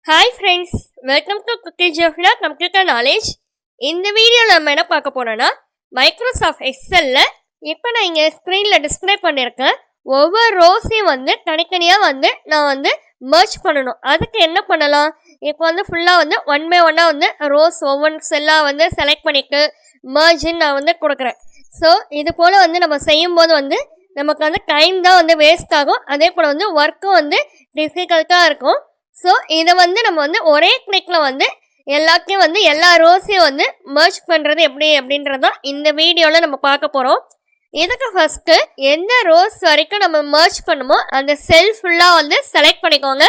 Hi friends, welcome to Kutty Jofina Computer Knowledge. இந்த வீடியோல நம்ம என்ன பார்க்க போறோம்னா மைக்ரோசாஃப்ட் எக்ஸல்ல இப்போ நான் இங்க ஸ்கிரீன்ல டிஸ்ப்ளே பண்ணிருக்கேன். ஒவ்வொரு ரோஸையும் தனித்தனியா நான் மெர்ஜ் பண்ணணும். அதுக்கு என்ன பண்ணலாம்? இப்போ ஃபுல்லா ஒன் பை ஒன்னா ரோஸ் ஒவ்வொரு செல்லா செலக்ட் பண்ணிட்டு மெர்ஜ்ன்னு நான் கொடுக்குறேன். ஸோ இது போல நம்ம செய்யும்போது நமக்கு டைம் தான் வேஸ்ட் ஆகும். அதே போல ஒர்க்கும் டிஃபிகல்ட்டா இருக்கும். ஸோ இதை நம்ம ஒரே கிளிக்ல எல்லாத்தையும் எல்லா ரோஸையும் மெர்ஜ் பண்ணுறது எப்படி அப்படின்றதான் இந்த வீடியோவில் நம்ம பார்க்க போகிறோம். இதுக்கு ஃபர்ஸ்ட்டு எந்த ரோஸ் வரைக்கும் நம்ம மெர்ஜ் பண்ணுமோ அந்த செல் ஃபுல்லாக செலக்ட் பண்ணிக்கோங்க.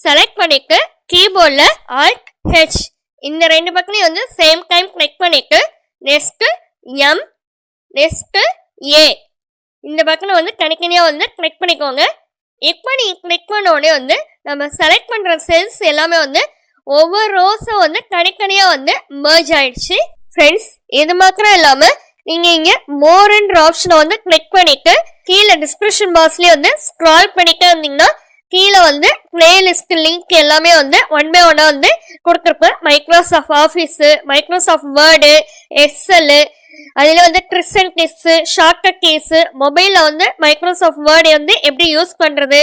செலக்ட் பண்ணிட்டு கீபோர்டில் Alt H இந்த ரெண்டு பக்கத்தையும் சேம் டைம் கிளிக் பண்ணிட்டு நெக்ஸ்ட்டு M நெக்ஸ்ட்டு A இந்த பக்கம் தனித்தனியாக கிளிக் பண்ணிக்கோங்க. இப்போ நீங்கள் கிளிக் பண்ண உடனே நம்ம செலக்ட் பண்ணுற செல்ஸ் எல்லாமே ஒவ்வொரு ரோஸும் தனித்தனியாக மெர்ஜ் ஆயிடுச்சு. ஃப்ரெண்ட்ஸ், இது மாத்திரம் இல்லாமல் நீங்கள் இங்கே மோர்ன்ற ஆப்ஷனை கிளிக் பண்ணிட்டு கீழே டிஸ்கிரிப்ஷன் பாக்ஸ்லேயே ஸ்க்ரால் பண்ணிட்டு வந்தீங்கன்னா கீழே பிளேலிஸ்ட் லிங்க் எல்லாமே ஒன் பை ஒன்னா கொடுத்துருப்பேன். Microsoft office, Microsoft word, excel, அதில் tricks and tips, shortcut keys, மொபைலில் மைக்ரோசாஃப்ட் வேர்டு எப்படி யூஸ் பண்ணுறது,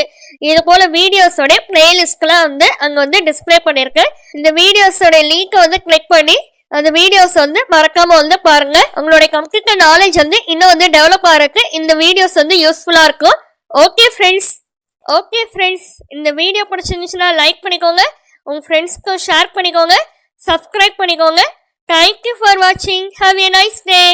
இது போல் வீடியோஸோட பிளேலிஸ்ட்லாம் அங்கே டிஸ்பிளே பண்ணியிருக்கேன். இந்த வீடியோஸோட லிங்கை கிளிக் பண்ணி அந்த வீடியோஸ் மறக்காம பாருங்க. உங்களுடைய கம்ப்யூட்டர் நாலேஜ் இன்னும் டெவலப் ஆகிறதுக்கு இந்த வீடியோஸ் யூஸ்ஃபுல்லாக இருக்கும். ஓகே ஃப்ரெண்ட்ஸ், இந்த வீடியோ பிடிச்சிருந்துச்சுன்னா லைக் பண்ணிக்கோங்க, உங்கள் ஃப்ரெண்ட்ஸ்க்கும் ஷேர் பண்ணிக்கோங்க, சப்ஸ்கிரைப் பண்ணிக்கோங்க. Thank you for watching. Have a nice day.